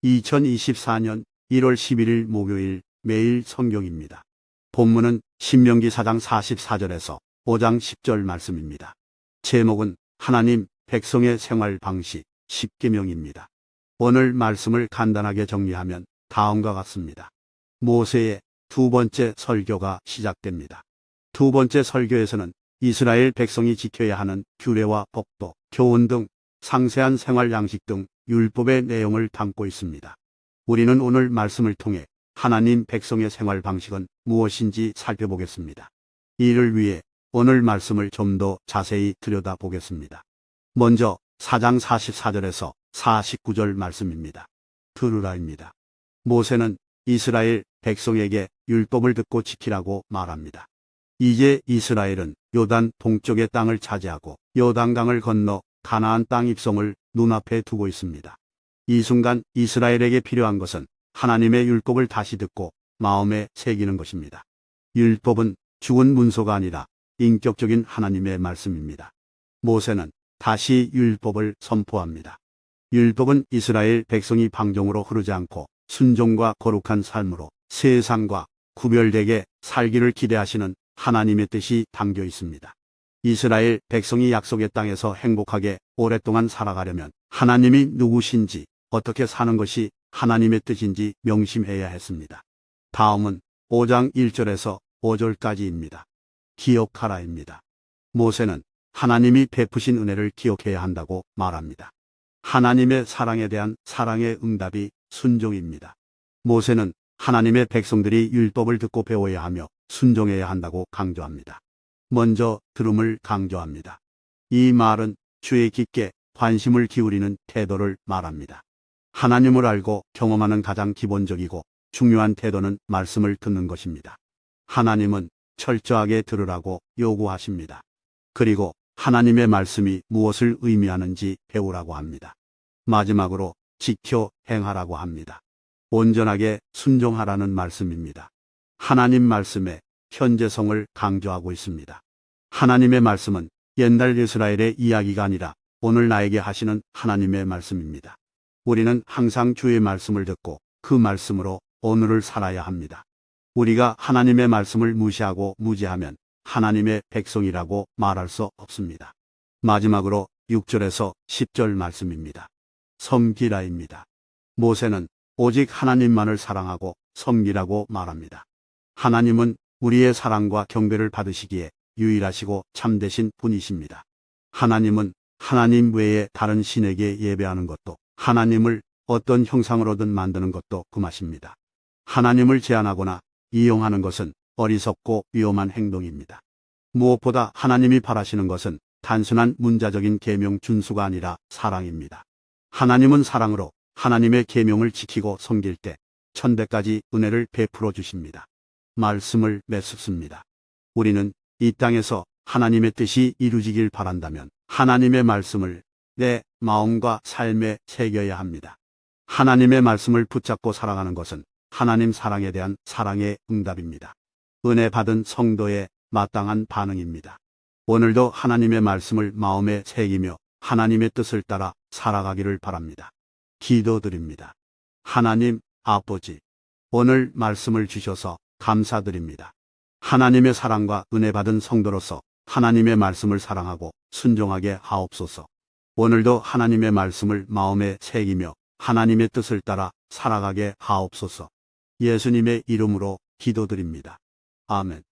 2024년 1월 11일 목요일 매일 성경입니다. 본문은 신명기 4장 44절에서 5장 10절 말씀입니다. 제목은 하나님 백성의 생활 방식 10계명입니다. 오늘 말씀을 간단하게 정리하면 다음과 같습니다. 모세의 두 번째 설교가 시작됩니다. 두 번째 설교에서는 이스라엘 백성이 지켜야 하는 규례와 법도, 교훈 등 상세한 생활 양식 등 율법의 내용을 담고 있습니다. 우리는 오늘 말씀을 통해 하나님 백성의 생활 방식은 무엇인지 살펴보겠습니다. 이를 위해 오늘 말씀을 좀 더 자세히 들여다보겠습니다. 먼저 4장 44절에서 49절 말씀입니다. 들으라입니다. 모세는 이스라엘 백성에게 율법을 듣고 지키라고 말합니다. 이제 이스라엘은 요단 동쪽의 땅을 차지하고 요단강을 건너 가나안 땅 입성을 눈앞에 두고 있습니다. 이 순간 이스라엘에게 필요한 것은 하나님의 율법을 다시 듣고 마음에 새기는 것입니다. 율법은 죽은 문서가 아니라 인격적인 하나님의 말씀입니다. 모세는 다시 율법을 선포합니다. 율법은 이스라엘 백성이 방종으로 흐르지 않고 순종과 거룩한 삶으로 세상과 구별되게 살기를 기대하시는 하나님의 뜻이 담겨 있습니다. 이스라엘 백성이 약속의 땅에서 행복하게 오랫동안 살아가려면 하나님이 누구신지, 어떻게 사는 것이 하나님의 뜻인지 명심해야 했습니다. 다음은 5장 1절에서 5절까지입니다. 기억하라입니다. 모세는 하나님이 베푸신 은혜를 기억해야 한다고 말합니다. 하나님의 사랑에 대한 사랑의 응답이 순종입니다. 모세는 하나님의 백성들이 율법을 듣고 배워야 하며 순종해야 한다고 강조합니다. 먼저 들음을 강조합니다. 이 말은 주에 깊게 관심을 기울이는 태도를 말합니다. 하나님을 알고 경험하는 가장 기본적이고 중요한 태도는 말씀을 듣는 것입니다. 하나님은 철저하게 들으라고 요구하십니다. 그리고 하나님의 말씀이 무엇을 의미하는지 배우라고 합니다. 마지막으로 지켜 행하라고 합니다. 온전하게 순종하라는 말씀입니다. 하나님 말씀의 현재성을 강조하고 있습니다. 하나님의 말씀은 옛날 이스라엘의 이야기가 아니라 오늘 나에게 하시는 하나님의 말씀입니다. 우리는 항상 주의 말씀을 듣고 그 말씀으로 오늘을 살아야 합니다. 우리가 하나님의 말씀을 무시하고 무지하면 하나님의 백성이라고 말할 수 없습니다. 마지막으로 6절에서 10절 말씀입니다. 섬기라입니다. 모세는 오직 하나님만을 사랑하고 섬기라고 말합니다. 하나님은 우리의 사랑과 경배를 받으시기에 유일하시고 참되신 분이십니다. 하나님은 하나님 외에 다른 신에게 예배하는 것도, 하나님을 어떤 형상으로든 만드는 것도 금하십니다. 하나님을 제한하거나 이용하는 것은 어리석고 위험한 행동입니다. 무엇보다 하나님이 바라시는 것은 단순한 문자적인 계명 준수가 아니라 사랑입니다. 하나님은 사랑으로 하나님의 계명을 지키고 섬길 때 천대까지 은혜를 베풀어 주십니다. 말씀을 맺습니다. 우리는 이 땅에서 하나님의 뜻이 이루어지길 바란다면 하나님의 말씀을 내 마음과 삶에 새겨야 합니다. 하나님의 말씀을 붙잡고 살아가는 것은 하나님 사랑에 대한 사랑의 응답입니다. 은혜 받은 성도의 마땅한 반응입니다. 오늘도 하나님의 말씀을 마음에 새기며 하나님의 뜻을 따라 살아가기를 바랍니다. 기도드립니다. 하나님 아버지, 오늘 말씀을 주셔서 감사드립니다. 하나님의 사랑과 은혜 받은 성도로서 하나님의 말씀을 사랑하고 순종하게 하옵소서. 오늘도 하나님의 말씀을 마음에 새기며 하나님의 뜻을 따라 살아가게 하옵소서. 예수님의 이름으로 기도드립니다. 아멘.